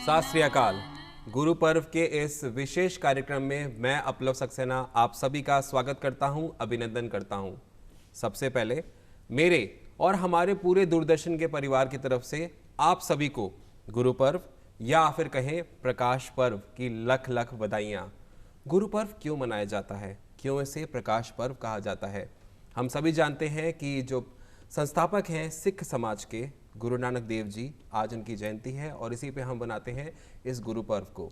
सत श्री अकाल। गुरु पर्व के इस विशेष कार्यक्रम में मैं अपलव सक्सेना आप सभी का स्वागत करता हूं, अभिनंदन करता हूं। सबसे पहले मेरे और हमारे पूरे दूरदर्शन के परिवार की तरफ से आप सभी को गुरु पर्व या फिर कहें प्रकाश पर्व की लख लख बधाइयाँ। गुरु पर्व क्यों मनाया जाता है, क्यों इसे प्रकाश पर्व कहा जाता है? हम सभी जानते हैं कि जो संस्थापक हैं सिख समाज के गुरु नानक देव जी, आज उनकी जयंती है और इसी पे हम बनाते हैं इस गुरु पर्व को।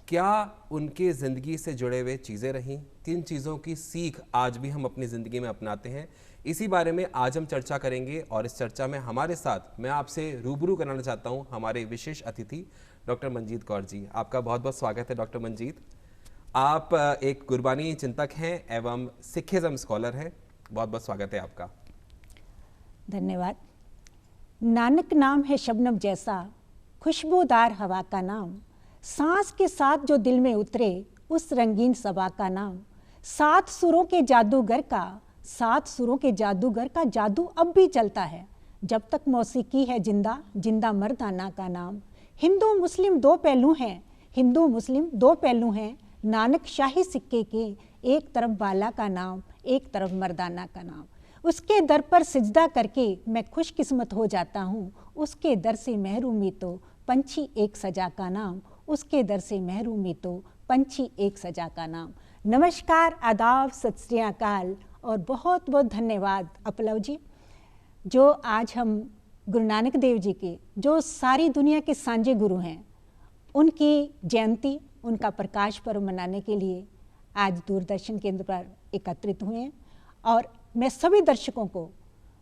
क्या उनके ज़िंदगी से जुड़े हुए चीज़ें रहीं, किन चीज़ों की सीख आज भी हम अपनी ज़िंदगी में अपनाते हैं, इसी बारे में आज हम चर्चा करेंगे। और इस चर्चा में हमारे साथ मैं आपसे रूबरू कराना चाहता हूं हमारे विशेष अतिथि डॉक्टर मंजीत कौर जी। आपका बहुत बहुत स्वागत है डॉक्टर मंजीत। आप एक गुरबानी चिंतक हैं एवं सिखिज्म स्कॉलर हैं। बहुत बहुत स्वागत है आपका। धन्यवाद। नानक नाम है शबनम जैसा, खुशबूदार हवा का नाम, सांस के साथ जो दिल में उतरे उस रंगीन सबा का नाम, सात सुरों के जादूगर का, सात सुरों के जादूगर का जादू अब भी चलता है, जब तक मौसीकी है जिंदा, जिंदा मर्दाना का नाम। हिंदू मुस्लिम दो पहलू हैं, हिंदू मुस्लिम दो पहलू हैं, नानक शाही सिक्के के, एक तरफ बाला का नाम, एक तरफ मर्दाना का नाम। उसके दर पर सिजदा करके मैं खुशकिस्मत हो जाता हूँ, उसके दर से महरूमी तो पंछी एक सजा का नाम, उसके दर से महरूमी तो पंछी एक सजा का नाम। नमस्कार, आदाब, सत श्री अकाल और बहुत बहुत धन्यवाद अपलव जी, जो आज हम गुरु नानक देव जी के, जो सारी दुनिया के सांझे गुरु हैं, उनकी जयंती, उनका प्रकाश पर्व मनाने के लिए आज दूरदर्शन केंद्र पर एकत्रित हुए हैं। और मैं सभी दर्शकों को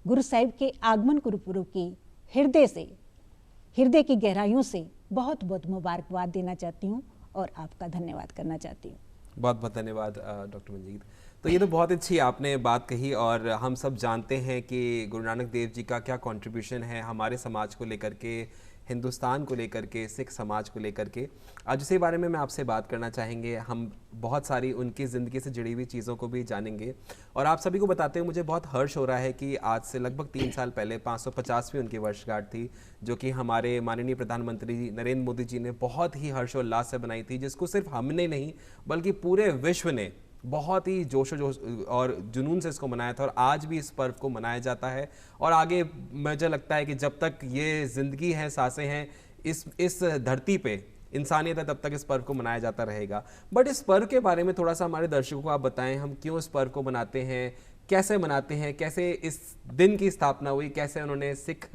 गुरु साहिब के आगमन गुरु पुरब की हृदय की गहराइयों से बहुत बहुत मुबारकबाद देना चाहती हूँ और आपका धन्यवाद करना चाहती हूँ। बहुत बहुत धन्यवाद डॉक्टर मंजीत। तो ये तो बहुत अच्छी आपने बात कही और हम सब जानते हैं कि गुरु नानक देव जी का क्या कंट्रीब्यूशन है हमारे समाज को लेकर के, हिंदुस्तान को लेकर के, सिख समाज को लेकर के। आज इसी बारे में मैं आपसे बात करना चाहेंगे। हम बहुत सारी उनकी ज़िंदगी से जुड़ी हुई चीज़ों को भी जानेंगे और आप सभी को बताते हुए मुझे बहुत हर्ष हो रहा है कि आज से लगभग 3 साल पहले 550वीं उनकी वर्षगांठ थी, जो कि हमारे माननीय प्रधानमंत्री नरेंद्र मोदी जी ने बहुत ही हर्षोल्लास से बनाई थी, जिसको सिर्फ हमने नहीं बल्कि पूरे विश्व ने बहुत ही जोश और जुनून से इसको मनाया था और आज भी इस पर्व को मनाया जाता है। और आगे मुझे लगता है कि जब तक ये ज़िंदगी है, सांसें हैं इस धरती पे, इंसानियत है, तब तक इस पर्व को मनाया जाता रहेगा। बट इस पर्व के बारे में थोड़ा सा हमारे दर्शकों को आप बताएं, हम क्यों इस पर्व को मनाते हैं, कैसे मनाते हैं, कैसे इस दिन की स्थापना हुई, कैसे उन्होंने सिख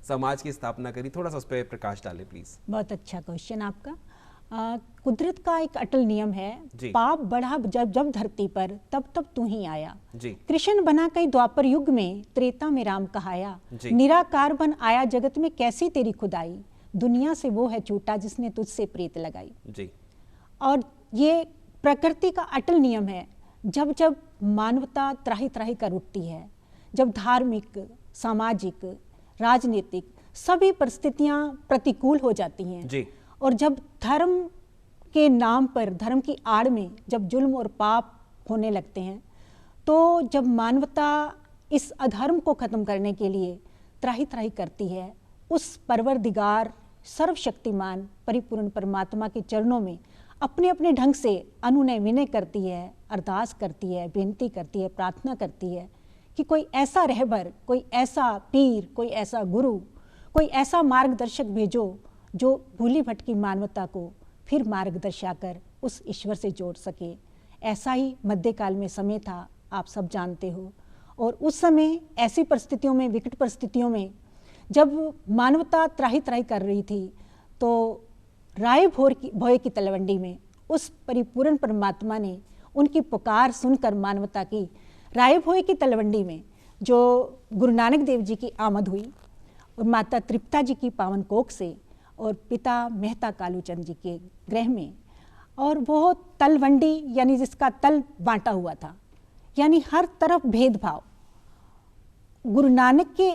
समाज की स्थापना करी, थोड़ा सा उस पर प्रकाश डालें प्लीज़। बहुत अच्छा क्वेश्चन आपका। कुदरत का एक अटल नियम है, पाप बढ़ा जब धरती पर तब तब तू ही आया। कृष्ण बना कई द्वापर युग में, त्रेता में राम कहाया, निराकार बन आया जगत में कैसी तेरी खुदाई, दुनिया से वो है छूटा जिसने तुझसे प्रीत लगाई जी। और ये प्रकृति का अटल नियम है। जब जब मानवता त्राही त्राही कर उठती है, जब धार्मिक, सामाजिक, राजनीतिक सभी परिस्थितियां प्रतिकूल हो जाती हैं जी, और जब धर्म के नाम पर, धर्म की आड़ में जब जुल्म और पाप होने लगते हैं, तो जब मानवता इस अधर्म को ख़त्म करने के लिए त्राही त्राही करती है, उस परवरदिगार सर्वशक्तिमान परिपूर्ण परमात्मा के चरणों में अपने अपने ढंग से अनुनय विनय करती है, अरदास करती है, बेनती करती है, प्रार्थना करती है कि कोई ऐसा रहबर, कोई ऐसा पीर, कोई ऐसा गुरु, कोई ऐसा मार्गदर्शक भेजो जो भूली भटकी मानवता को फिर मार्गदर्शा कर उस ईश्वर से जोड़ सके। ऐसा ही मध्यकाल में समय था, आप सब जानते हो। और उस समय ऐसी परिस्थितियों में, विकट परिस्थितियों में जब मानवता त्राही त्राही कर रही थी, तो राय भोय की तलवंडी में उस परिपूर्ण परमात्मा ने उनकी पुकार सुनकर मानवता की राय भोय की तलवंडी में जो गुरु नानक देव जी की आमद हुई और माता तृप्ता जी की पावन कोख से और पिता मेहता कालूचंद जी के गृह में, और वो तलवंडी यानी जिसका तल बांटा हुआ था, यानी हर तरफ भेदभाव, गुरु नानक के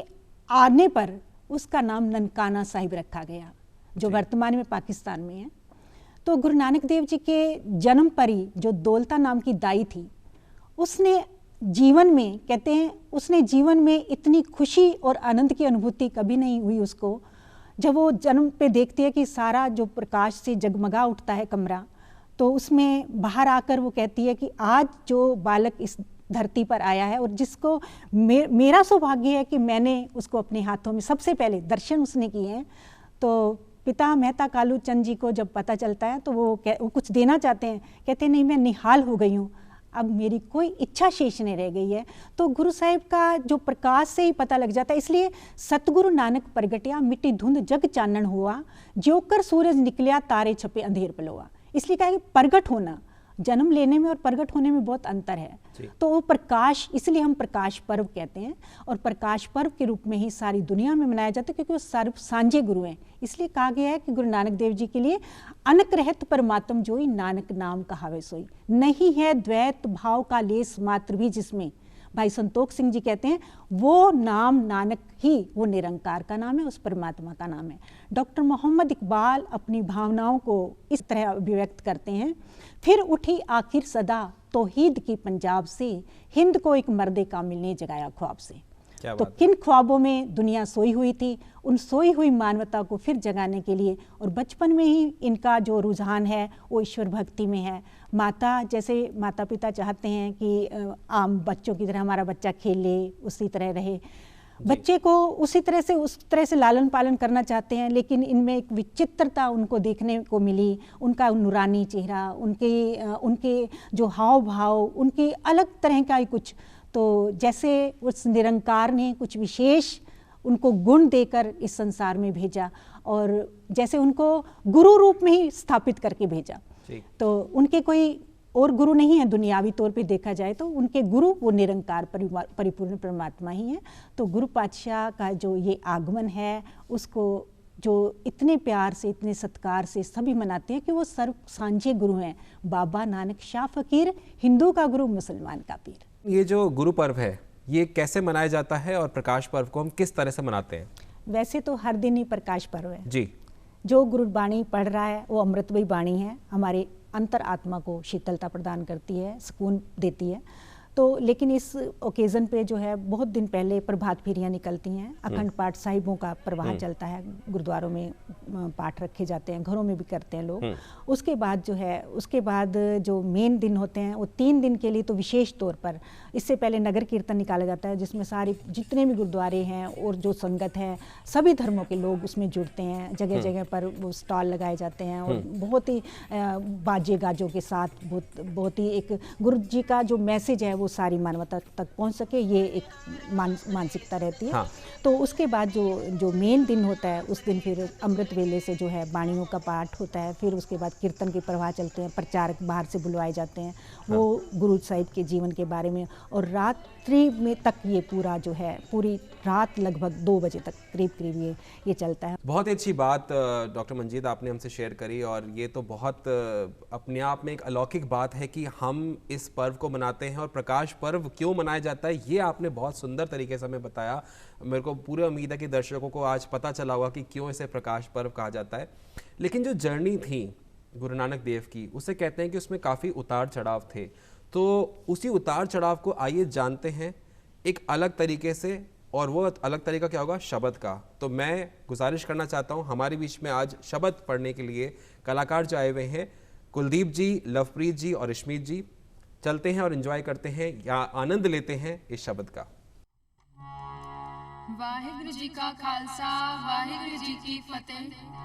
आने पर उसका नाम ननकाना साहिब रखा गया, जो वर्तमान में पाकिस्तान में है। तो गुरु नानक देव जी के जन्म पर ही जो दौलता नाम की दाई थी, उसने जीवन में, कहते हैं उसने जीवन में इतनी खुशी और आनंद की अनुभूति कभी नहीं हुई उसको, जब वो जन्म पे देखती है कि सारा जो प्रकाश से जगमगा उठता है कमरा, तो उसमें बाहर आकर वो कहती है कि आज जो बालक इस धरती पर आया है और जिसको मेरा सौभाग्य है कि मैंने उसको अपने हाथों में सबसे पहले दर्शन उसने किए हैं। तो पिता मेहता कालू चंद जी को जब पता चलता है तो वो कुछ देना चाहते हैं, कहते हैं नहीं, मैं निहाल हो गई हूँ, अब मेरी कोई इच्छा शेष नहीं रह गई है। तो गुरु साहिब का जो प्रकाश से ही पता लग जाता है। इसलिए सतगुरु नानक प्रगटिया मिट्टी धुंध जग चानन हुआ, ज्योकर सूरज निकलिया तारे छपे अंधेर पलोआ। इसलिए कहा कि प्रगट होना, जन्म लेने में और प्रगट होने में बहुत अंतर है। तो वो प्रकाश, इसलिए हम प्रकाश पर्व कहते हैं और प्रकाश पर्व के रूप में ही सारी दुनिया में मनाया जाता है, क्योंकि वो सर्व सांझे गुरु हैं। इसलिए कहा गया है कि गुरु नानक देव जी के लिए अनक रहत परमात्म जोई, नानक नाम कहावे सोई, नहीं है द्वैत भाव का लेस मात्र भी जिसमें। भाई संतोख सिंह जी कहते हैं वो नाम नानक ही वो निरंकार का नाम है, उस परमात्मा का नाम है। डॉक्टर मोहम्मद इकबाल अपनी भावनाओं को इस तरह अभिव्यक्त करते हैं, फिर उठी आखिर सदा तौहीद की पंजाब से, हिंद को एक मर्दे का मिलने जगाया ख्वाब से। तो किन ख्वाबों में दुनिया सोई हुई थी, उन सोई हुई मानवता को फिर जगाने के लिए, और बचपन में ही इनका जो रुझान है वो ईश्वर भक्ति में है। माता, जैसे माता पिता चाहते हैं कि आम बच्चों की तरह हमारा बच्चा खेले, उसी तरह रहे, बच्चे को उस तरह से लालन पालन करना चाहते हैं, लेकिन इनमें एक विचित्रता उनको देखने को मिली। उनका नूरानी चेहरा, उनके जो हाव भाव, उनकी अलग तरह का ही कुछ, तो जैसे उस निरंकार ने कुछ विशेष उनको गुण देकर इस संसार में भेजा और जैसे उनको गुरु रूप में ही स्थापित करके भेजा। तो उनके कोई और गुरु नहीं है दुनियावी तौर पे देखा जाए तो, उनके गुरु वो निरंकार परिपूर्ण परमात्मा ही है। तो गुरु पातशाह का जो ये आगमन है उसको जो इतने प्यार से, इतने सत्कार से सभी मनाते हैं कि वो सर्व सांझे गुरु हैं। बाबा नानक शाह फकीर, हिंदू का गुरु, मुसलमान का पीर। ये जो गुरु पर्व है ये कैसे मनाया जाता है और प्रकाश पर्व को हम किस तरह से मनाते हैं? वैसे तो हर दिन ही प्रकाश पर्व है जी। जो गुरुबाणी पढ़ रहा है वो अमृतमयी बाणी है, हमारे अंतर आत्मा को शीतलता प्रदान करती है, सुकून देती है। तो लेकिन इस ओकेज़न पे जो है बहुत दिन पहले प्रभात फेरियाँ निकलती हैं, अखंड पाठ साहिबों का प्रवाह चलता है, गुरुद्वारों में पाठ रखे जाते हैं, घरों में भी करते हैं लोग। उसके बाद जो है, उसके बाद जो मेन दिन होते हैं वो 3 दिन के लिए तो विशेष तौर पर, इससे पहले नगर कीर्तन निकाला जाता है जिसमें सारे जितने भी गुरुद्वारे हैं और जो संगत है सभी धर्मों के लोग उसमें जुड़ते हैं। जगह जगह पर वो स्टॉल लगाए जाते हैं और बहुत ही बाजे गाजों के साथ बहुत ही एक गुरु जी का जो मैसेज है वो सारी मानवता तक पहुंच सके, ये एक मानसिकता रहती है। हाँ। तो उसके बाद जो मेन दिन होता है उस दिन फिर अमृत वेले से जो है बाणियों का पाठ होता है, फिर उसके बाद कीर्तन के प्रवाह चलते हैं, प्रचारक बाहर से बुलवाए जाते हैं। हाँ। वो गुरु साहिब के जीवन के बारे में, और रात्रि में तक ये पूरा जो है, पूरी रात लगभग 2 बजे तक करीब ये चलता है। बहुत ही अच्छी बात डॉक्टर मंजीत आपने हमसे शेयर करी, और ये तो बहुत अपने आप में एक अलौकिक बात है कि हम इस पर्व को मनाते हैं। और प्रकाश पर्व क्यों मनाया जाता है ये आपने बहुत सुंदर तरीके से हमें बताया। मेरे को पूरी उम्मीद है कि दर्शकों को आज पता चला होगा कि क्यों इसे प्रकाश पर्व कहा जाता है। लेकिन जो जर्नी थी गुरु नानक देव की, उसे कहते हैं कि उसमें काफ़ी उतार चढ़ाव थे। तो उसी उतार चढ़ाव को आइए जानते हैं एक अलग तरीके से, और वो अलग तरीका क्या होगा? शब्द का। तो मैं गुजारिश करना चाहता हूँ, हमारे बीच में आज शब्द पढ़ने के लिए कलाकार जो आए हुए हैं, कुलदीप जी, लवप्रीत जी और इश्मीत जी। चलते हैं और एंजॉय करते हैं या आनंद लेते हैं इस शब्द का। वाहिगुरु जी का खालसा, वाहिगुरु जी की फतेह।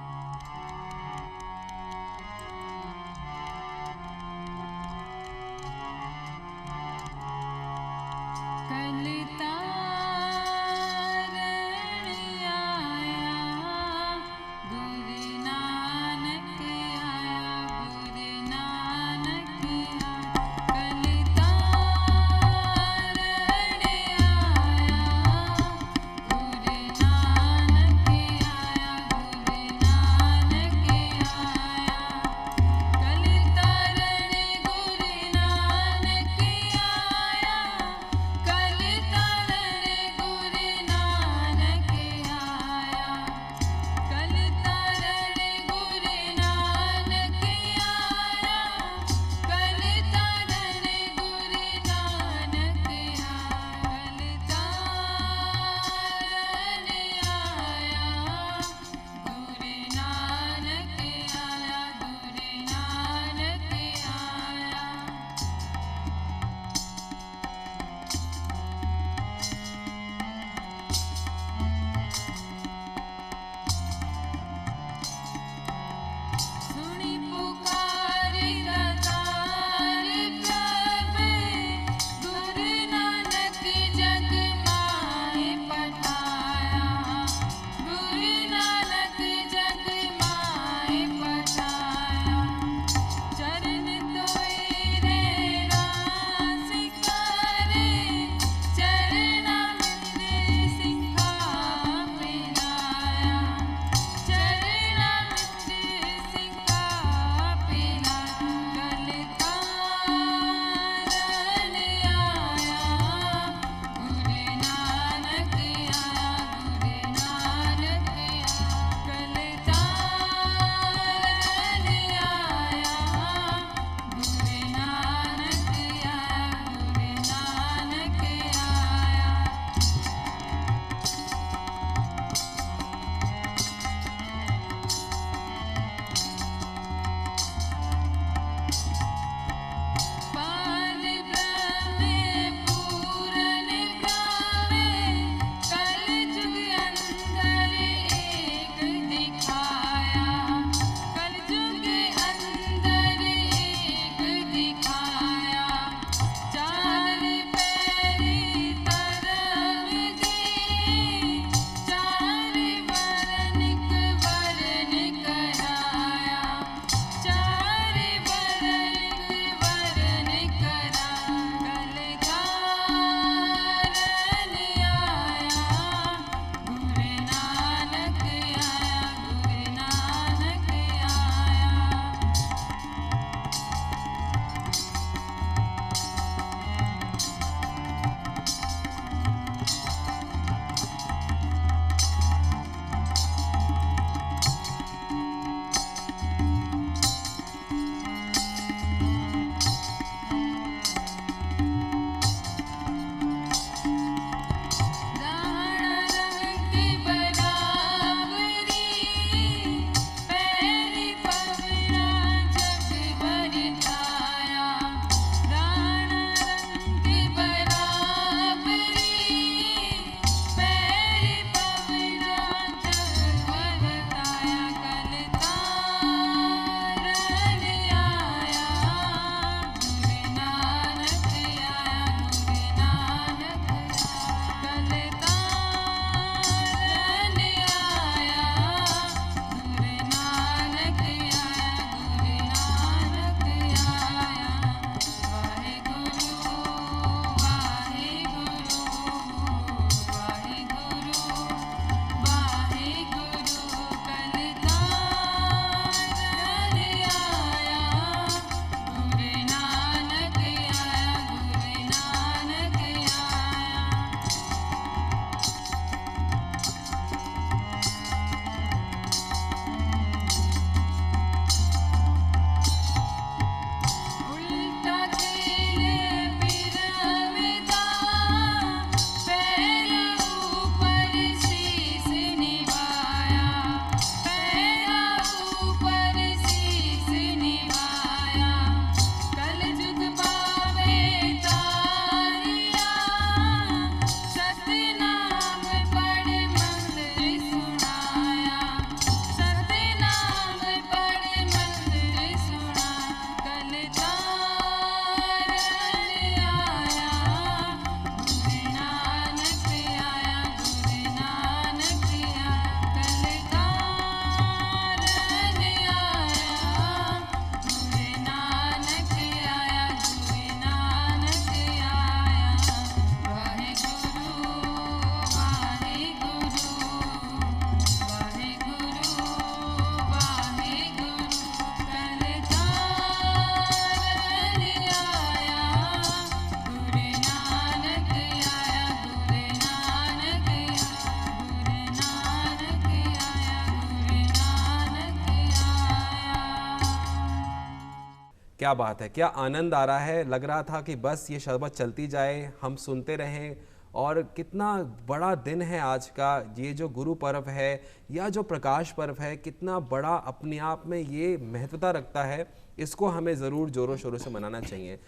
क्या बात है, क्या आनंद आ रहा है। लग रहा था कि बस ये शरबत चलती जाए, हम सुनते रहें। और कितना बड़ा दिन है आज का, ये जो गुरु पर्व है या जो प्रकाश पर्व है, कितना बड़ा अपने आप में ये महत्वता रखता है। इसको हमें ज़रूर ज़ोरों शोरों से मनाना चाहिए।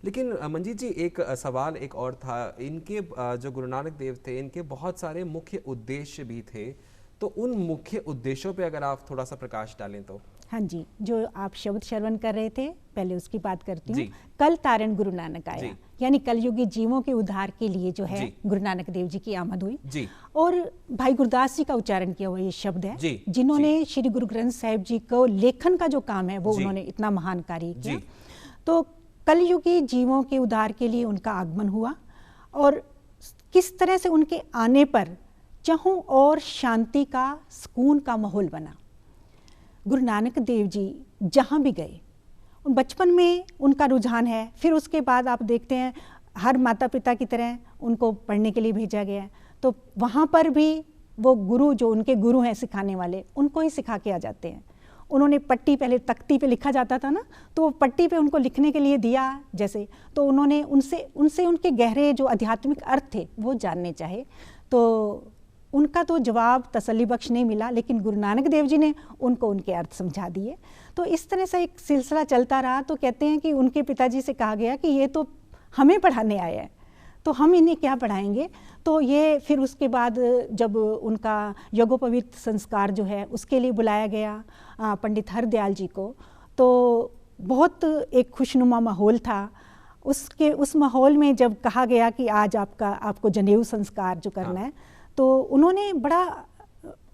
लेकिन मंजीत जी, एक सवाल एक और था। इनके जो गुरु नानक देव थे, इनके बहुत सारे मुख्य उद्देश्य भी थे, तो उन मुख्य उद्देश्यों पे अगर आप थोड़ा सा प्रकाश डालें तो। हाँ जी, जो आप शब्द श्रवण कर रहे थे, पहले उसकी बात करती हूँ। कल तारण गुरु नानक आया, यानी कलयुगी जीवों के उद्धार के लिए जो है गुरु नानक देव जी की आमद हुई जी। और भाई गुरदास जी का उच्चारण किया हुआ ये शब्द है जी, जिन्होंने श्री गुरु ग्रंथ साहिब जी को लेखन का जो काम है वो उन्होंने इतना महान कार्य किया। तो कलयुगी जीवों के उद्धार के लिए उनका आगमन हुआ और किस तरह से उनके आने पर चहुं और शांति का, सुकून का माहौल बना। गुरु नानक देव जी जहाँ भी गए, बचपन में उनका रुझान है, फिर उसके बाद आप देखते हैं हर माता पिता की तरह उनको पढ़ने के लिए भेजा गया है, तो वहाँ पर भी वो गुरु, जो उनके गुरु हैं सिखाने वाले, उनको ही सिखा के आ जाते हैं। उन्होंने पट्टी, पहले तख्ती पे लिखा जाता था ना, तो वो पट्टी पे उनको लिखने के लिए दिया जैसे, तो उन्होंने उनसे उनके गहरे जो आध्यात्मिक अर्थ थे वो जानने चाहे, तो उनका तो जवाब तसल्ली बख्श नहीं मिला, लेकिन गुरु नानक देव जी ने उनको उनके अर्थ समझा दिए। तो इस तरह से एक सिलसिला चलता रहा। तो कहते हैं कि उनके पिताजी से कहा गया कि ये तो हमें पढ़ाने आए हैं, तो हम इन्हें क्या पढ़ाएंगे। तो ये फिर उसके बाद जब उनका यज्ञोपवीत संस्कार जो है उसके लिए बुलाया गया पंडित हरदयाल जी को, तो बहुत एक खुशनुमा माहौल था। उस माहौल में जब कहा गया कि आज आपको जनेऊ संस्कार जो करना है, तो उन्होंने बड़ा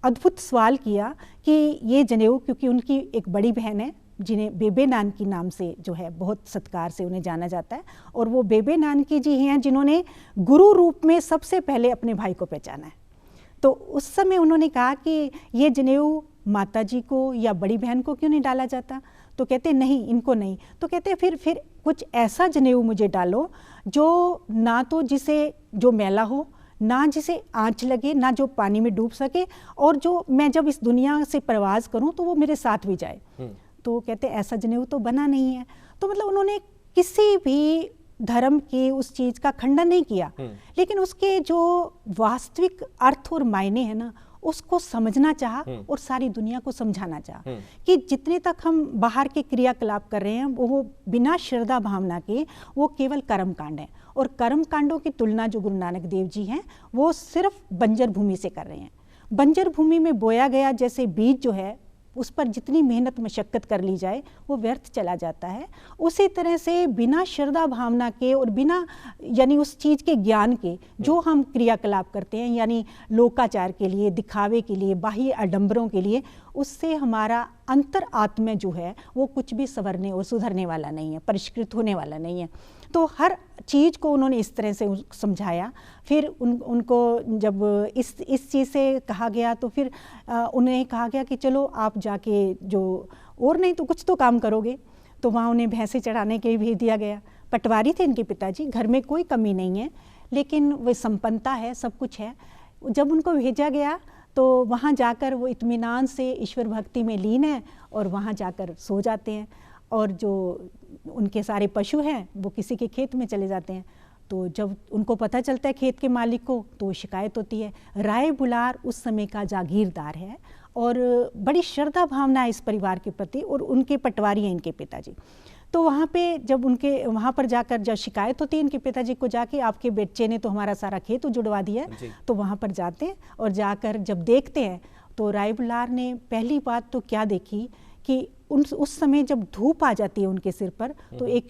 अद्भुत सवाल किया कि ये जनेऊ, क्योंकि उनकी एक बड़ी बहन है जिन्हें बेबे नानकी नाम से जो है बहुत सत्कार से उन्हें जाना जाता है, और वो बेबे नानकी जी हैं जिन्होंने गुरु रूप में सबसे पहले अपने भाई को पहचाना है। तो उस समय उन्होंने कहा कि ये जनेऊ माता जी को या बड़ी बहन को क्यों नहीं डाला जाता। तो कहते नहीं, इनको नहीं। तो कहते फिर कुछ ऐसा जनेऊ मुझे डालो जो ना तो जिसे जो मैला हो, ना जिसे आंच लगे, ना जो पानी में डूब सके, और जो मैं जब इस दुनिया से प्रवास करूं तो वो मेरे साथ भी जाए। तो कहते ऐसा जनेऊ तो बना नहीं है। तो मतलब उन्होंने किसी भी धर्म के उस चीज का खंडन नहीं किया, लेकिन उसके जो वास्तविक अर्थ और मायने हैं ना, उसको समझना चाहा और सारी दुनिया को समझाना चाहा कि जितने तक हम बाहर के क्रियाकलाप कर रहे हैं वो बिना श्रद्धा भावना के वो केवल कर्म कांड है। और कर्म कांडों की तुलना जो गुरु नानक देव जी हैं वो सिर्फ बंजर भूमि से कर रहे हैं। बंजर भूमि में बोया गया जैसे बीज जो है, उस पर जितनी मेहनत मशक्कत कर ली जाए वो व्यर्थ चला जाता है। उसी तरह से बिना श्रद्धा भावना के और बिना यानी उस चीज़ के ज्ञान के जो हम क्रियाकलाप करते हैं, यानी लोकाचार के लिए, दिखावे के लिए, बाह्य आडंबरों के लिए, उससे हमारा अंतर आत्मा जो है वो कुछ भी संवरने और सुधरने वाला नहीं है, परिष्कृत होने वाला नहीं है। तो हर चीज़ को उन्होंने इस तरह से समझाया। फिर उनको जब इस चीज़ से कहा गया तो फिर उन्हें कहा गया कि चलो आप जाके जो और नहीं तो कुछ तो काम करोगे। तो वहाँ उन्हें भैंसे चढ़ाने के लिए भेज दिया गया। पटवारी थे इनके पिताजी, घर में कोई कमी नहीं है, लेकिन वो संपन्नता है, सब कुछ है। जब उनको भेजा गया तो वहाँ जाकर वो इत्मीनान से ईश्वर भक्ति में लीन है और वहाँ जाकर सो जाते हैं। और जो उनके सारे पशु हैं वो किसी के खेत में चले जाते हैं। तो जब उनको पता चलता है खेत के मालिक को, तो शिकायत होती है। राय बुलार उस समय का जागीरदार है और बड़ी श्रद्धा भावना है इस परिवार के प्रति, और उनके पटवारी हैं इनके पिताजी। तो वहाँ पे जब उनके वहाँ पर जाकर जब शिकायत होती है इनके पिताजी को जाके, आपके बच्चे ने तो हमारा सारा खेत उजुड़वा दिया है। तो वहाँ पर जाते हैं और जाकर जब देखते हैं तो राय बुलार ने पहली बात तो क्या देखी कि उस समय जब धूप आ जाती है उनके सिर पर, तो एक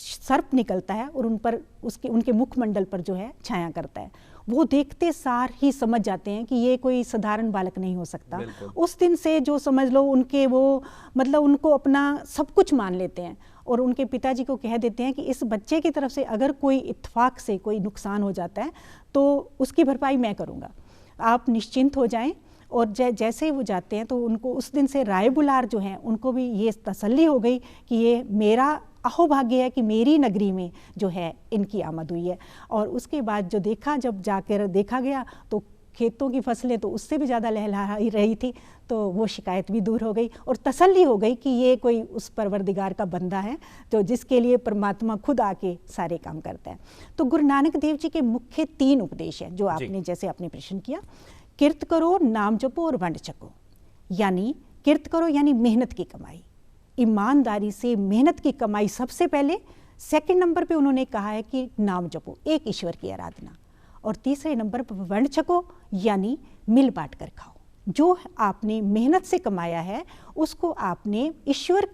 सर्प निकलता है और उन पर उनके मुखमंडल पर जो है छाया करता है। वो देखते सार ही समझ जाते हैं कि ये कोई साधारण बालक नहीं हो सकता। उस दिन से जो समझ लो उनके वो मतलब उनको अपना सब कुछ मान लेते हैं और उनके पिताजी को कह देते हैं कि इस बच्चे की तरफ से अगर कोई इत्तेफाक से कोई नुकसान हो जाता है तो उसकी भरपाई मैं करूँगा, आप निश्चिंत हो जाएं। और जैसे ही वो जाते हैं तो उनको उस दिन से राय बुलार जो हैं उनको भी ये तसल्ली हो गई कि ये मेरा अहोभाग्य है कि मेरी नगरी में जो है इनकी आमद हुई है। और उसके बाद जो जब जाकर देखा गया तो खेतों की फसलें तो उससे भी ज़्यादा लहलहा रही थी, तो वो शिकायत भी दूर हो गई और तसल्ली हो गई कि ये कोई उस परवरदिगार का बंदा है तो जिसके लिए परमात्मा खुद आके सारे काम करता है। तो गुरु नानक देव जी के मुख्य 3 उपदेश हैं जो आपने जैसे आपने प्रश्न किया। किरत करो, नाम जपो और वंड छको। यानी किरत करो यानी मेहनत की कमाई, ईमानदारी से मेहनत की कमाई सबसे पहले। सेकंड नंबर पे उन्होंने कहा है कि नाम जपो, एक ईश्वर की आराधना। और तीसरे नंबर पर वंड छको यानी मिल बांट कर खाओ। जो आपने मेहनत से कमाया है उसको आपने ईश्वर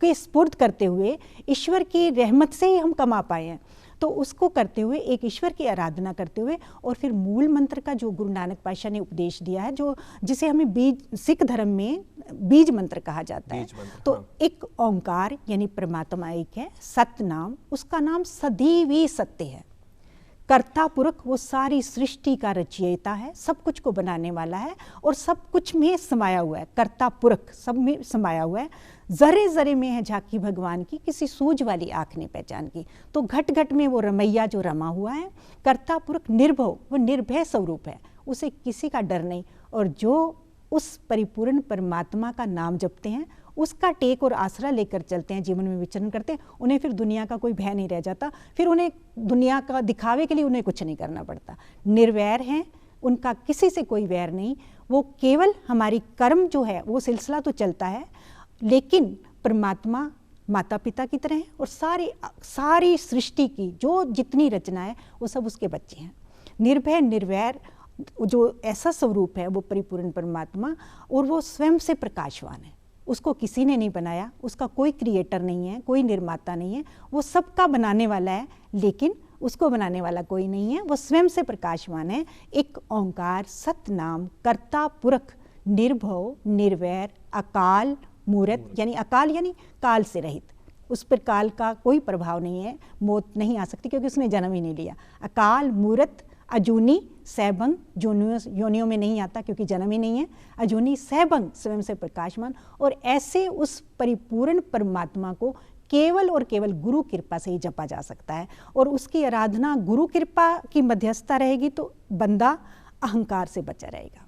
के स्पुर्द करते हुए, ईश्वर की रहमत से ही हम कमा पाए हैं, तो उसको करते हुए एक ईश्वर की आराधना करते हुए। और फिर मूल मंत्र का जो गुरु नानक पातशाह ने उपदेश दिया है, जो जिसे हमें सिख धर्म में बीज मंत्र कहा जाता है, तो एक ओंकार यानी परमात्मा एक है, सत्य नाम, उसका नाम सदैव ही सत्य है। कर्ता पुरख वो सारी सृष्टि का रचयिता है, सब कुछ को बनाने वाला है और सब कुछ में समाया हुआ है। कर्ता पुरख सब में समाया हुआ है। जरे जरे में है झांकी भगवान की, किसी सूझ वाली आँख ने पहचान की। तो घट घट में वो रमैया जो रमा हुआ है। कर्ता पुरख निर्भव, वो निर्भय स्वरूप है, उसे किसी का डर नहीं। और जो उस परिपूर्ण परमात्मा का नाम जपते हैं, उसका टेक और आसरा लेकर चलते हैं, जीवन में विचरण करते हैं, उन्हें फिर दुनिया का कोई भय नहीं रह जाता। फिर उन्हें दुनिया का दिखावे के लिए उन्हें कुछ नहीं करना पड़ता। निर्वैर हैं, उनका किसी से कोई वैर नहीं। वो केवल हमारी कर्म जो है वो सिलसिला तो चलता है, लेकिन परमात्मा माता पिता की तरह है और सारी सृष्टि की जो जितनी रचना है वो सब उसके बच्चे हैं। निर्भय निर्वैर जो ऐसा स्वरूप है वो परिपूर्ण परमात्मा, और वो स्वयं से प्रकाशवान है। उसको किसी ने नहीं बनाया, उसका कोई क्रिएटर नहीं है, कोई निर्माता नहीं है, वो सबका बनाने वाला है, लेकिन उसको बनाने वाला कोई नहीं है, वो स्वयं से प्रकाशवान है। एक ओंकार सतनाम कर्ता पुरख निर्भव निर्वैर अकाल मूर्त, यानी अकाल यानी काल से रहित, उस पर काल का कोई प्रभाव नहीं है, मौत नहीं आ सकती क्योंकि उसने जन्म ही नहीं लिया। अकाल मूर्त अजूनी सैभंग, योनियों में नहीं आता क्योंकि जन्म ही नहीं है। अजूनी सैभंग स्वयं से प्रकाशमान। और ऐसे उस परिपूर्ण परमात्मा को केवल और केवल गुरु कृपा से ही जपा जा सकता है। और उसकी आराधना गुरु कृपा की मध्यस्थता रहेगी तो बंदा अहंकार से बचा रहेगा।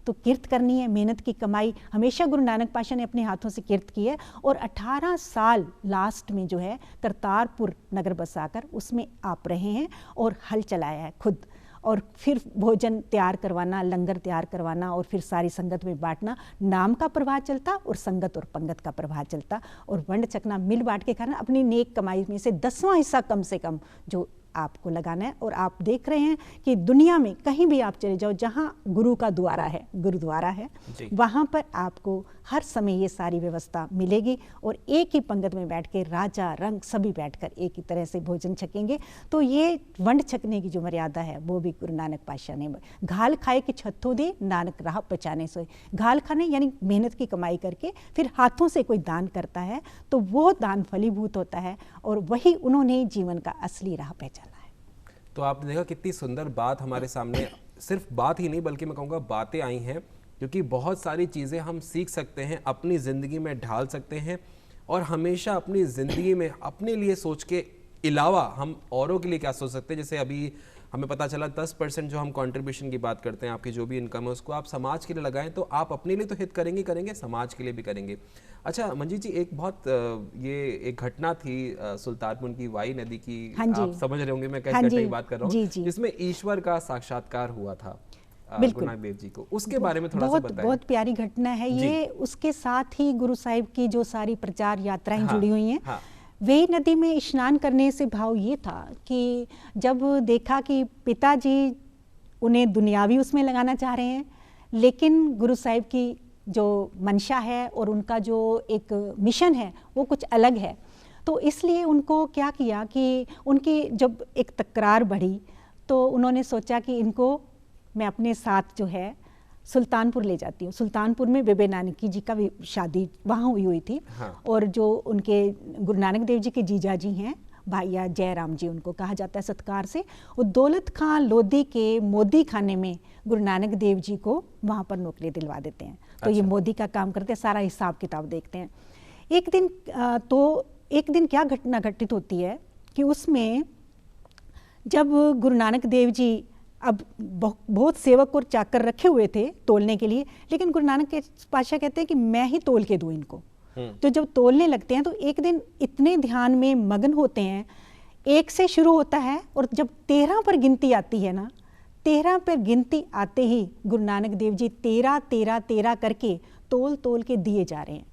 तो किरत करनी है, मेहनत की कमाई हमेशा गुरु नानक पातशाह ने अपने हाथों से किरत की है। और 18 साल लास्ट में जो है करतारपुर नगर बसाकर उसमें आप रहे हैं और हल चलाया है खुद। और फिर भोजन तैयार करवाना, लंगर तैयार करवाना और फिर सारी संगत में बांटना। नाम का प्रवाह चलता और संगत और पंगत का प्रवाह चलता। और वंड चकना मिल बांट के खाना, अपनी नेक कमाई में से 10वां हिस्सा कम से कम जो आपको लगाना है। और आप देख रहे हैं कि दुनिया में कहीं भी आप चले जाओ जहाँ गुरु का द्वारा है, गुरुद्वारा है, वहाँ पर आपको हर समय ये सारी व्यवस्था मिलेगी। और एक ही पंगत में बैठ के राजा रंग सभी बैठकर एक ही तरह से भोजन छकेंगे। तो ये वंड छकने की जो मर्यादा है वो भी गुरु नानक पातशाह ने, घाल खाए कि छत्थों दे नानक राह पहचाने सोए। घाल खाने यानी मेहनत की कमाई करके फिर हाथों से कोई दान करता है तो वो दान फलीभूत होता है और वही उन्होंने जीवन का असली राह पहचाना है। तो आपने देखा कितनी सुंदर बात हमारे सामने, सिर्फ बात ही नहीं बल्कि मैं कहूँगा बातें आई हैं, क्योंकि बहुत सारी चीज़ें हम सीख सकते हैं, अपनी ज़िंदगी में ढाल सकते हैं। और हमेशा अपनी ज़िंदगी में अपने लिए सोच के अलावा हम औरों के लिए क्या सोच सकते हैं। जैसे अभी हमें पता चला 10% जो हम कंट्रीब्यूशन की बात करते हैं, आपकी जो भी इनकम है उसको आप समाज के लिए लगाएं, तो आप अपने लिए तो हित करेंगे, समाज के लिए भी करेंगे। अच्छा मंजीत जी, एक बहुत ये एक घटना थी सुल्तानपुर की वाई नदी की, आप समझ रहे होंगे मैं कैसे घटना की बात कर रहा हूँ, जिसमें ईश्वर का साक्षात्कार हुआ था गुरु नानक देव जी को, उसके बारे में थोड़ा सा बताएं। बहुत प्यारी घटना है ये। उसके साथ ही गुरु साहिब की जो सारी प्रचार यात्राएं जुड़ी हुई हैं। वे नदी में स्नान करने से भाव ये था कि जब देखा कि पिताजी उन्हें दुनियावी उसमें लगाना चाह रहे हैं, लेकिन गुरु साहिब की जो मंशा है और उनका जो एक मिशन है वो कुछ अलग है, तो इसलिए उनको क्या किया कि उनकी जब एक तकरार बढ़ी तो उन्होंने सोचा कि इनको मैं अपने साथ जो है सुल्तानपुर ले जाती हूँ। सुल्तानपुर में बेबे नानकी जी का शादी वहाँ हुई थी। हाँ। और जो उनके गुरु नानक देव जी के जीजा जी हैं भाईया जयराम जी, उनको कहा जाता है सत्कार से, वो दौलत खां लोधी के मोदी खाने में गुरु नानक देव जी को वहाँ पर नौकरी दिलवा देते हैं। तो ये मोदी का काम करते हैं, सारा हिसाब किताब देखते हैं। एक दिन क्या घटना घटित होती है कि उसमें जब गुरु नानक देव जी अब बहुत सेवक और चाकर रखे हुए थे तोलने के लिए, लेकिन गुरु नानक के पातशाह कहते हैं कि मैं ही तोल के दूं इनको। तो जब तोलने लगते हैं तो एक दिन इतने ध्यान में मगन होते हैं, 1 से शुरू होता है और जब 13 पर गिनती आती है ना, 13 पर गिनती आते ही गुरु नानक देव जी 13 13 13 करके तोल तोल के दिए जा रहे हैं।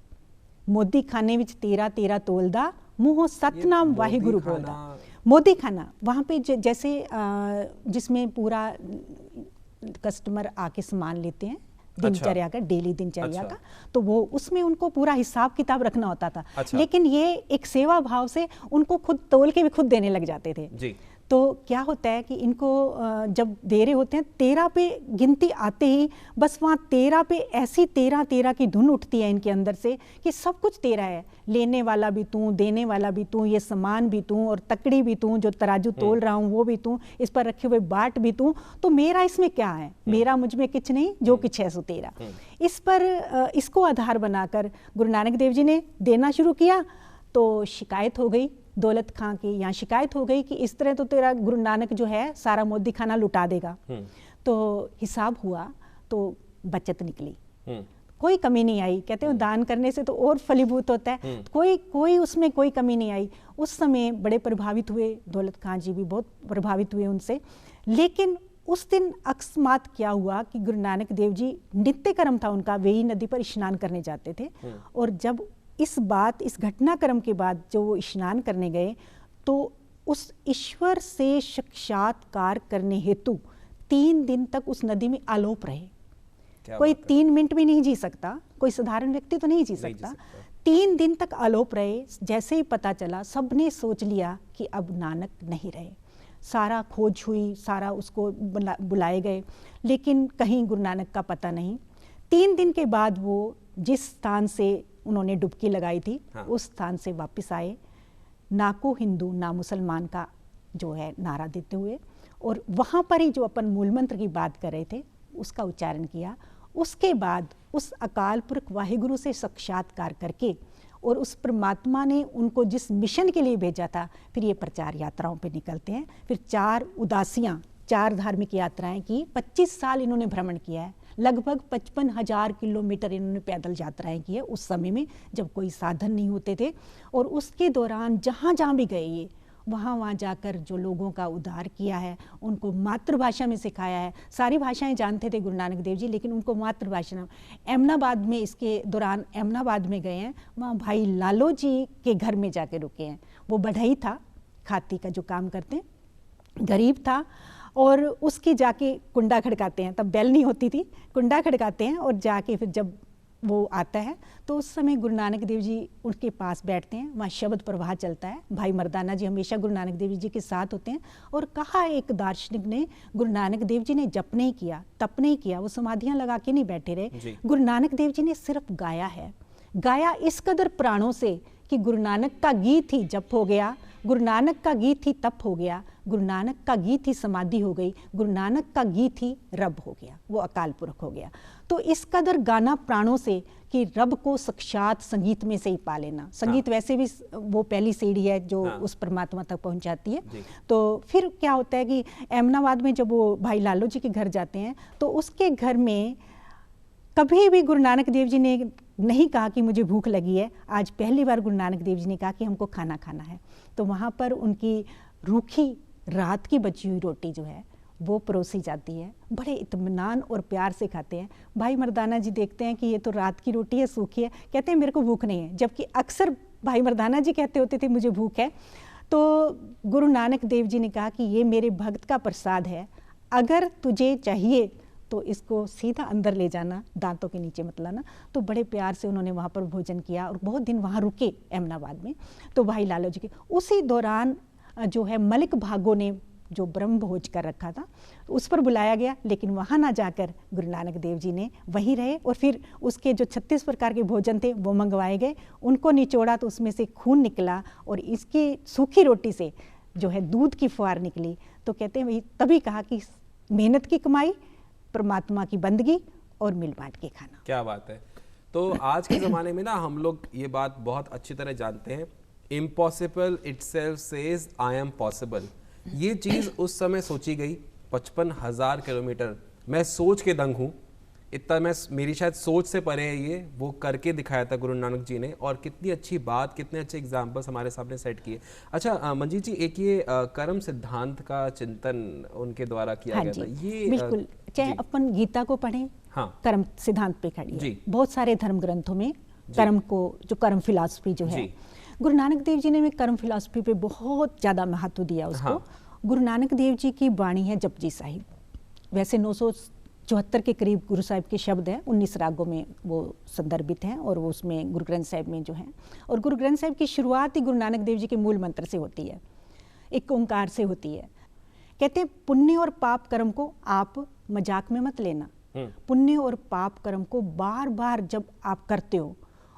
मोदी खाने विच 13 13 तोलदा मुँह सतनाम वाहिगुरु बोलदा। मोदी खाना वहाँ पे जैसे जिसमें पूरा कस्टमर आके सामान लेते हैं दिनचर्या का, डेली दिनचर्या का, तो वो उसमें उनको पूरा हिसाब किताब रखना होता था। लेकिन ये एक सेवा भाव से उनको खुद तोल के भी खुद देने लग जाते थे जी। तो क्या होता है कि इनको जब दे रहे होते हैं 13 पे गिनती आते ही बस वहाँ 13 पे ऐसी 13 13 की धुन उठती है इनके अंदर से कि सब कुछ 13 है, लेने वाला भी तू, देने वाला भी तू, ये सामान भी तू और तकड़ी भी तू, जो तराजू तोल रहा हूँ वो भी तू, इस पर रखे हुए बाट भी तू, तो मेरा इसमें क्या है, मेरा मुझ में कुछ नहीं, जो कुछ है सो तेरा। इस पर इसको आधार बनाकर गुरु नानक देव जी ने देना शुरू किया। तो शिकायत हो गई दौलत खां की, यहाँ शिकायत हो गई कि इस तरह तो तेरा गुरु नानक जो है सारा मोदी खाना लुटा देगा। तो हिसाब हुआ तो बचत निकली, कोई कमी नहीं आई। कहते हैं दान करने से तो और फलीभूत होता है, कोई उसमें कोई कमी नहीं आई। उस समय बड़े प्रभावित हुए, दौलत खां जी भी बहुत प्रभावित हुए उनसे। लेकिन उस दिन अकस्मात क्या हुआ कि गुरु नानक देव जी नित्य कर्म था उनका, वेई नदी पर स्नान करने जाते थे। और जब इस घटनाक्रम के बाद जो वो स्नान करने गए तो उस ईश्वर से साक्षात्कार करने हेतु 3 दिन तक उस नदी में आलोप रहे। कोई 3 मिनट भी नहीं जी सकता, कोई साधारण व्यक्ति तो नहीं जी सकता। 3 दिन तक आलोप रहे। जैसे ही पता चला सबने सोच लिया कि अब नानक नहीं रहे। सारा खोज हुई, सारा उसको बुलाए गए, लेकिन कहीं गुरु नानक का पता नहीं। 3 दिन के बाद वो जिस स्थान से उन्होंने डुबकी लगाई थी, हाँ। उस स्थान से वापस आए, ना को हिंदू ना मुसलमान का जो है नारा देते हुए, और वहाँ पर ही जो अपन मूल मंत्र की बात कर रहे थे उसका उच्चारण किया। उसके बाद उस अकाल पुरख वाहिगुरु से साक्षात्कार करके और उस परमात्मा ने उनको जिस मिशन के लिए भेजा था, फिर ये प्रचार यात्राओं पे निकलते हैं। फिर 4 उदासियाँ, 4 धार्मिक यात्राएं की, 25 साल इन्होंने भ्रमण किया है, लगभग 55,000 किलोमीटर इन्होंने पैदल यात्राएं की है उस समय में जब कोई साधन नहीं होते थे। और उसके दौरान जहाँ जहाँ भी गए ये वहाँ जाकर जो लोगों का उद्धार किया है, उनको मातृभाषा में सिखाया है। सारी भाषाएं जानते थे गुरु नानक देव जी, लेकिन उनको मातृभाषा। एमनाबाद में, इसके दौरान एमनाबाद में गए हैं, वहाँ भाई लालो जी के घर में जाके रुके हैं। वो बढ़ई था, खाती का जो काम करते हैं, गरीब था, और उसकी जाके कुंडा खड़काते हैं, तब बेल नहीं होती थी, कुंडा खड़काते हैं और जाके फिर जब वो आता है तो उस समय गुरु नानक देव जी उनके पास बैठते हैं। वहाँ शब्द प्रवाह चलता है, भाई मर्दाना जी हमेशा गुरु नानक देव जी के साथ होते हैं। और कहा एक दार्शनिक ने, गुरु नानक देव जी ने जप नहीं किया, तप नहीं किया, वो समाधियाँ लगा के नहीं बैठे रहे। गुरु नानक देव जी ने सिर्फ गाया है, गाया इस कदर प्राणों से कि गुरु नानक का गीत ही जप हो गया, गुरु नानक का गीत ही तप हो गया, गुरु नानक का गीत ही समाधि हो गई, गुरु नानक का गीत ही रब हो गया, वो अकाल पुरख हो गया। तो इस कदर गाना प्राणों से कि रब को साक्षात संगीत में से ही पा लेना। संगीत वैसे भी वो पहली सीढ़ी है जो उस परमात्मा तक पहुंचाती है। तो फिर क्या होता है कि एमनाबाद में जब वो भाई लालो जी के घर जाते हैं तो उसके घर में कभी भी गुरु नानक देव जी ने नहीं कहा कि मुझे भूख लगी है। आज पहली बार गुरु नानक देव जी ने कहा कि हमको खाना खाना है। तो वहाँ पर उनकी रूखी रात की बची हुई रोटी जो है वो परोसी जाती है, बड़े इत्मीनान और प्यार से खाते हैं। भाई मर्दाना जी देखते हैं कि ये तो रात की रोटी है, सूखी है, कहते हैं मेरे को भूख नहीं है, जबकि अक्सर भाई मर्दाना जी कहते होते थे मुझे भूख है। तो गुरु नानक देव जी ने कहा कि ये मेरे भक्त का प्रसाद है, अगर तुझे चाहिए तो इसको सीधा अंदर ले जाना, दांतों के नीचे मत लाना। तो बड़े प्यार से उन्होंने वहाँ पर भोजन किया और बहुत दिन वहाँ रुके एमनाबाद में। तो भाई लालो जी के उसी दौरान जो है मलिक भागो ने जो ब्रह्म भोज कर रखा था उस पर बुलाया गया, लेकिन वहाँ ना जाकर गुरु नानक देव जी ने वहीं रहे और फिर उसके जो 36 प्रकार के भोजन थे वो मंगवाए गए, उनको निचोड़ा तो उसमें से खून निकला और इसकी सूखी रोटी से जो है दूध की फुहार निकली। तो कहते हैं वही तभी कहा कि मेहनत की कमाई, परमात्मा की बंदगी और मिल बांट के खाना। क्या बात है। तो आज के ज़माने में ना हम लोग ये बात बहुत अच्छी तरह जानते हैं, impossible itself says I am possible. ये चीज़ उस समय सोची गई 55,000 किलोमीटर, मैं सोच के दंग हूँ, इतना मैं मेरी शायद सोच से परे है ये, वो करके दिखाया था गुरु नानक जी ने। और कितनी अच्छी बात, कितने अच्छे एग्जाम्पल्स हमारे सामने सेट किए। अच्छा मंजीत जी, एक ये कर्म सिद्धांत का चिंतन उनके द्वारा किया गया था, ये बिल्कुल चाहे अपन गीता को पढ़ें, हाँ, कर्म सिद्धांत पे खड़ी है। बहुत सारे धर्म ग्रंथों में कर्म को, जो कर्म फिलॉसफी जो है, गुरु नानक देव जी ने भी कर्म फिलॉसफी पे बहुत ज़्यादा महत्व दिया उसको। हाँ। गुरु नानक देव जी की वाणी है जपजी साहिब, वैसे 974 के करीब गुरु साहिब के शब्द हैं, 19 रागों में वो संदर्भित हैं और वो उसमें गुरु ग्रंथ साहिब में जो है। और गुरु ग्रंथ साहिब की शुरुआत ही गुरु नानक देव जी के मूल मंत्र से होती है, एक ओंकार से होती है। कहते हैं पुण्य और पाप कर्म को आप मजाक में मत लेना, पुण्य और पाप कर्म को बार बार जब आप करते हो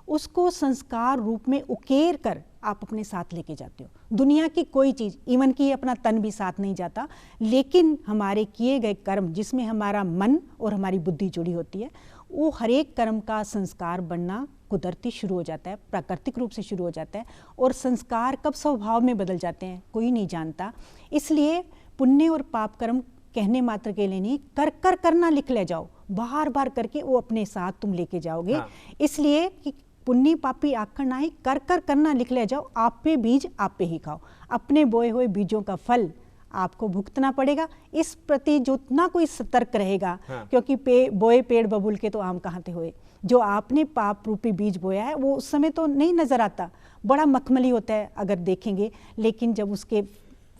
उसको संस्कार रूप में उकेर कर आप अपने साथ लेके जाते हो। दुनिया की कोई चीज़, इवन कि अपना तन भी साथ नहीं जाता, लेकिन हमारे किए गए कर्म जिसमें हमारा मन और हमारी बुद्धि जुड़ी होती है, वो हर एक कर्म का संस्कार बनना कुदरती शुरू हो जाता है, प्राकृतिक रूप से शुरू हो जाता है। और संस्कार कब स्वभाव में बदल जाते हैं कोई नहीं जानता। इसलिए पुण्य और पाप कर्म कहने मात्र के लिए नहीं, कर कर करना लिख ले जाओ, बार बार करके वो अपने साथ तुम लेके जाओगे। हाँ। इसलिए कि पुण्य पापी आखर नाही, कर कर करना लिख ले जाओ, आप पे बीज आप पे ही खाओ, अपने बोए हुए बीजों का फल आपको भुगतना पड़ेगा। इस प्रति जितना कोई सतर्क रहेगा, हाँ। क्योंकि बोए पेड़ बबूल के तो आम कहाँ थे हुए, जो आपने पाप रूपी बीज बोया है वो उस समय तो नहीं नजर आता, बड़ा मखमली होता है अगर देखेंगे, लेकिन जब उसके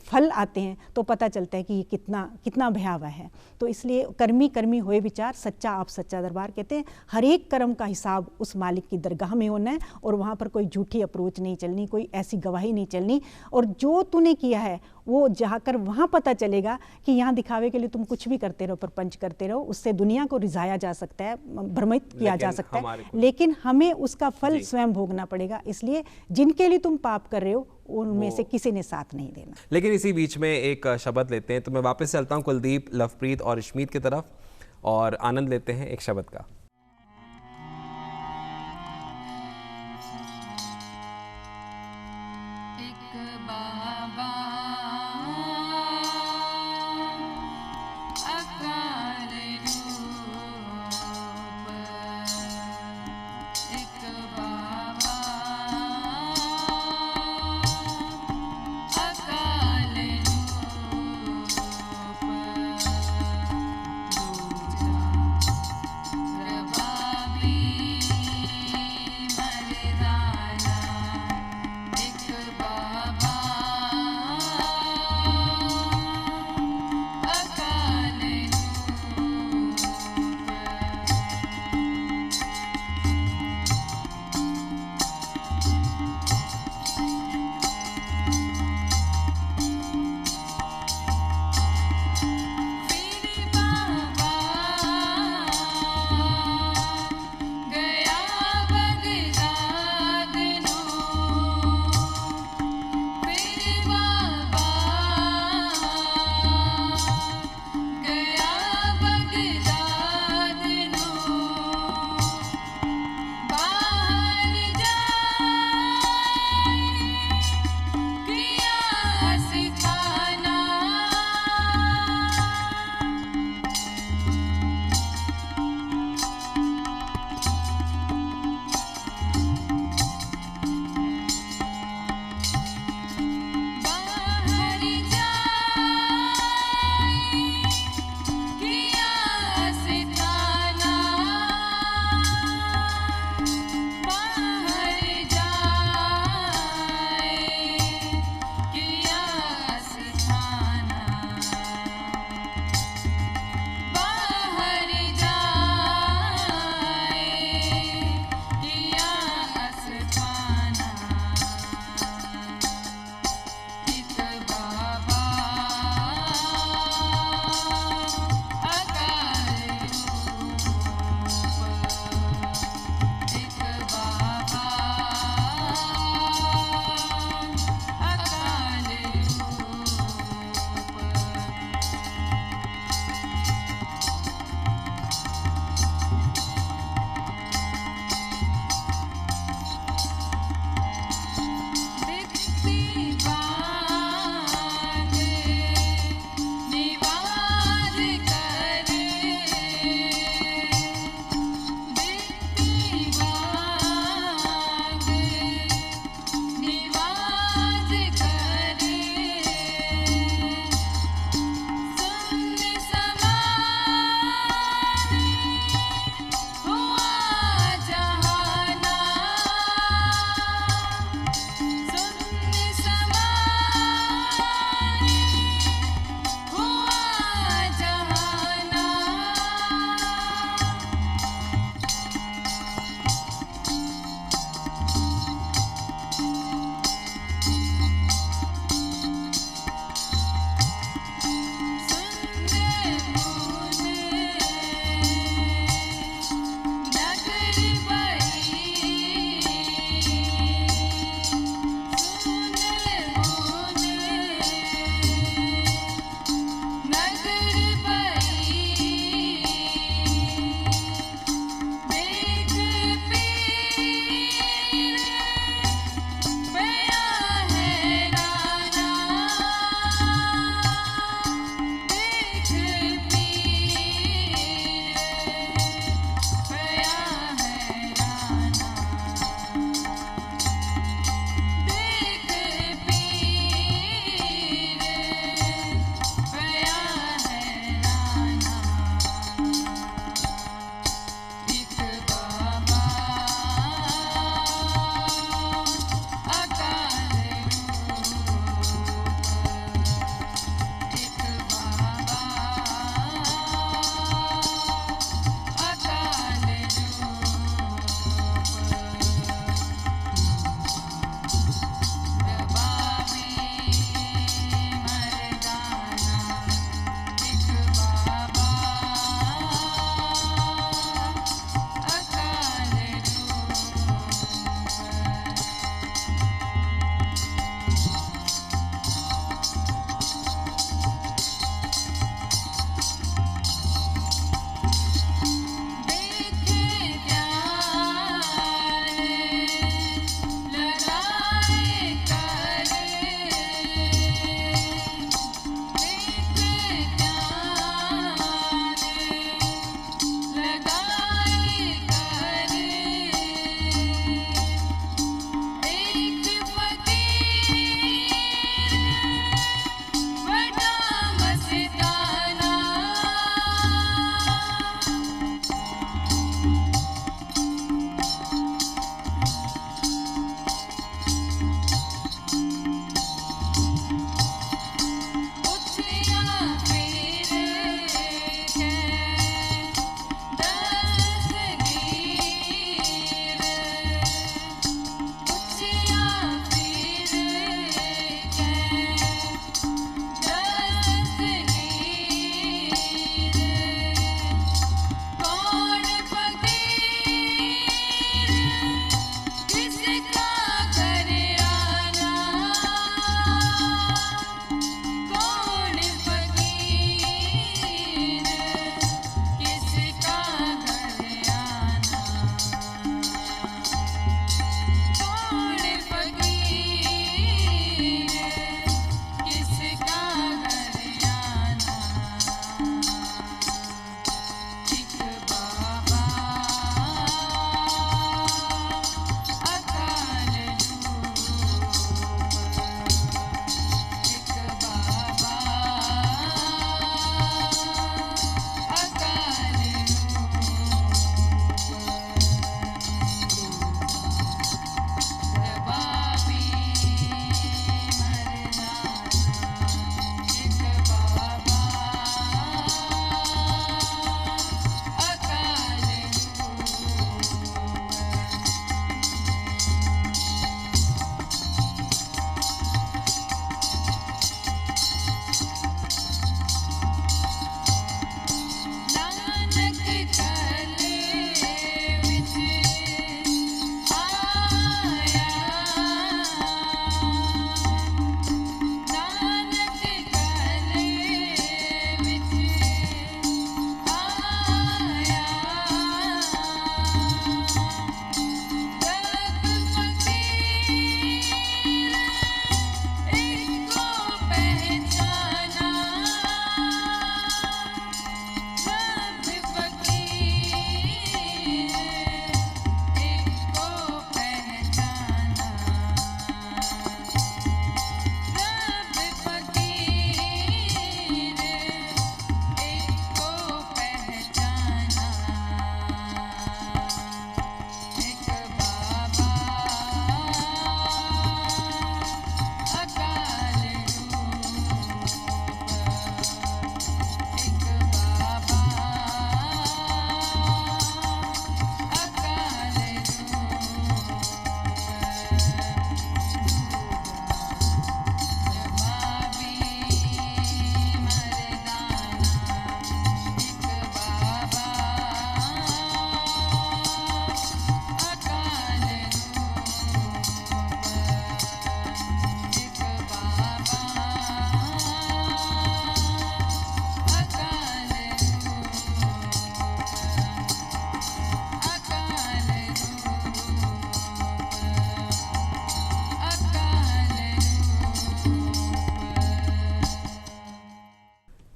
फल आते हैं तो पता चलता है कि ये कितना भयावह है। तो इसलिए कर्मी कर्मी होए विचार, सच्चा आप सच्चा दरबार कहते हैं। हर एक कर्म का हिसाब उस मालिक की दरगाह में होना है और वहाँ पर कोई झूठी अप्रोच नहीं चलनी, कोई ऐसी गवाही नहीं चलनी। और जो तूने किया है वो जाकर वहाँ पता चलेगा कि यहाँ दिखावे के लिए तुम कुछ भी करते रहो, प्रपंच करते रहो, उससे दुनिया को रिझाया जा सकता है, भ्रमित किया जा सकता है, लेकिन हमें उसका फल स्वयं भोगना पड़ेगा। इसलिए जिनके लिए तुम पाप कर रहे हो उनमें से किसी ने साथ नहीं देना। लेकिन इसी बीच में एक शब्द लेते हैं, तो मैं वापस चलता हूँ कुलदीप, लवप्रीत और इश्मीत की तरफ और आनंद लेते हैं एक शब्द का।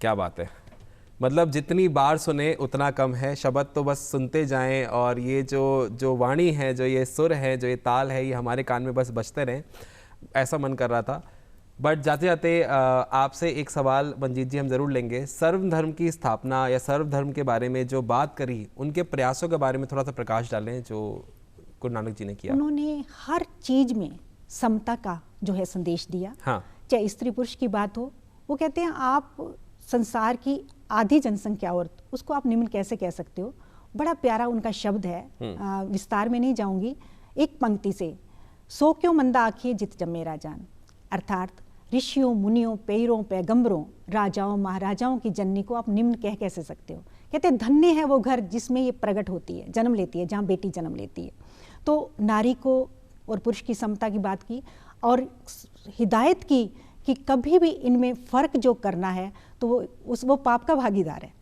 क्या बात है, मतलब जितनी बार सुने उतना कम है। शब्द तो बस सुनते जाएं और ये जो वाणी है, जो ये सुर है, जो ये ताल है, ये हमारे कान में बस बजते रहें, ऐसा मन कर रहा था। बट जाते जाते आपसे एक सवाल मंजीत जी हम ज़रूर लेंगे। सर्वधर्म की स्थापना या सर्वधर्म के बारे में जो बात करी, उनके प्रयासों के बारे में थोड़ा सा प्रकाश डालें जो गुरु नानक जी ने किया। उन्होंने हर चीज़ में समता का जो है संदेश दिया। हाँ, चाहे स्त्री पुरुष की बात हो, वो कहते हैं आप संसार की आधी जनसंख्या औरत, उसको आप निम्न कैसे कह सकते हो। बड़ा प्यारा उनका शब्द है, विस्तार में नहीं जाऊंगी। एक पंक्ति से, सो क्यों मंदा आँखें जित जम्मे राजान, अर्थात ऋषियों मुनियों पैरों पैगंबरों राजाओं महाराजाओं की जननी को आप निम्न कह कैसे सकते हो। कहते हैं धन्य है वो घर जिसमें ये प्रकट होती है, जन्म लेती है, जहाँ बेटी जन्म लेती है। तो नारी को और पुरुष की समता की बात की और हिदायत की कि कभी भी इनमें फ़र्क जो करना है तो वो पाप का भागीदार है।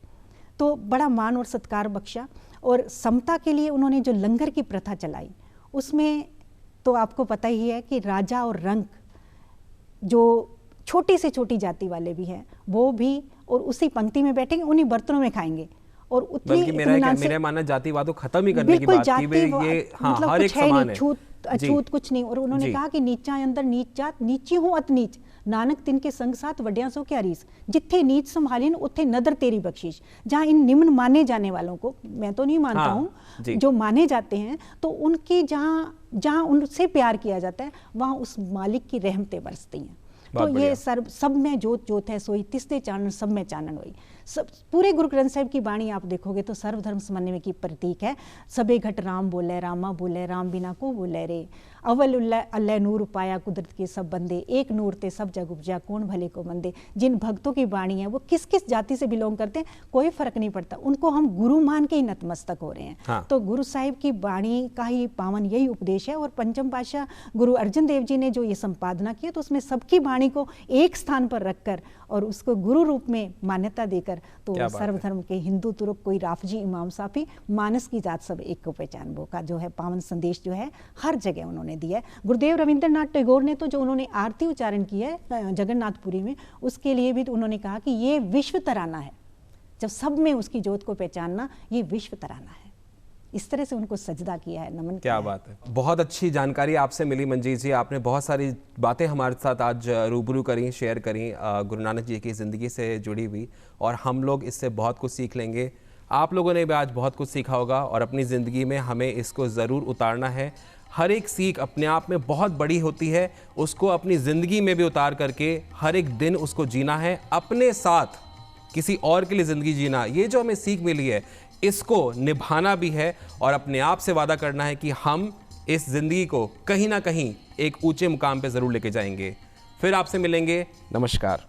तो बड़ा मान और सत्कार बख्शा। और समता के लिए उन्होंने जो लंगर की प्रथा चलाई, उसमें तो आपको पता ही है कि राजा और रंक जो छोटी से छोटी जाति वाले भी हैं, वो भी और उसी पंक्ति में बैठेंगे, उन्हीं बर्तनों में खाएंगे। और उतनी मेरा मानना जातिवाद को खत्म ही करने की बात की, ये हाँ, मतलब हर एक समान है, अछूत कुछ नहीं। और उन्होंने कहा कि नीचा अंदर नीच जात, नीची हूँ अत नीच, नानक तिनके संग साथ वड्या सो क्या रीस, जिथे नीच संभालीन उथे नदर तेरी बख्शीश। जहाँ इन निम्न माने जाने वालों को, मैं तो नहीं मानता हूँ, जो माने जाते हैं, तो उनकी जहाँ उनसे प्यार किया जाता है, वहाँ उस मालिक की रहमतें बरसती हैं। तो ये सब में जोत है सोई, तिसदे चानन सब में चानन हुई। सब पूरे गुरु ग्रंथ साहिब की बाणी आप देखोगे तो सर्वधर्म समन्वय की प्रतीक है। सबे घट राम बोले, रामा बोले, राम बिना को बोले रे, अव्वल अल्लाह नूर पाया कुदरत के सब बंदे, एक नूर ते सब जग उपजा, कौन भले को मंदे। जिन भक्तों की बाणी है वो किस किस जाति से बिलोंग करते हैं कोई फर्क नहीं पड़ता, उनको हम गुरु मान के ही नतमस्तक हो रहे हैं। हाँ। तो गुरु साहिब की बाणी का ही पावन यही उपदेश है। और पंचम पातशाह गुरु अर्जन देव जी ने जो ये संपादना की, तो उसमें सबकी बाणी को एक स्थान पर रखकर और उसको गुरु रूप में मान्यता देकर, तो सर्वधर्म के हिंदू तुर्क कोई राफजी इमाम साफी मानस की जात सब एक को पहचान वो का जो है पावन संदेश जो है हर जगह उन्होंने दिया है। गुरुदेव रविंद्रनाथ टैगोर ने तो जो उन्होंने आरती उच्चारण की है जगन्नाथपुरी में, उसके लिए भी तो उन्होंने कहा कि ये विश्व तराना है, जब सब में उसकी जोत को पहचानना ये विश्व तराना है। इस तरह से उनको सजदा किया है, नमन किया है। क्या बात है, बहुत अच्छी जानकारी आपसे मिली मंजीत जी। आपने बहुत सारी बातें हमारे साथ आज रूबरू करी, शेयर करी गुरु नानक जी की ज़िंदगी से जुड़ी हुई, और हम लोग इससे बहुत कुछ सीख लेंगे। आप लोगों ने भी आज बहुत कुछ सीखा होगा और अपनी ज़िंदगी में हमें इसको ज़रूर उतारना है। हर एक सीख अपने आप में बहुत बड़ी होती है, उसको अपनी ज़िंदगी में भी उतार करके हर एक दिन उसको जीना है, अपने साथ किसी और के लिए ज़िंदगी जीना। ये जो हमें सीख मिली है इसको निभाना भी है और अपने आप से वादा करना है कि हम इस ज़िंदगी को कहीं ना कहीं एक ऊंचे मुकाम पे ज़रूर लेके जाएंगे। फिर आपसे मिलेंगे, नमस्कार।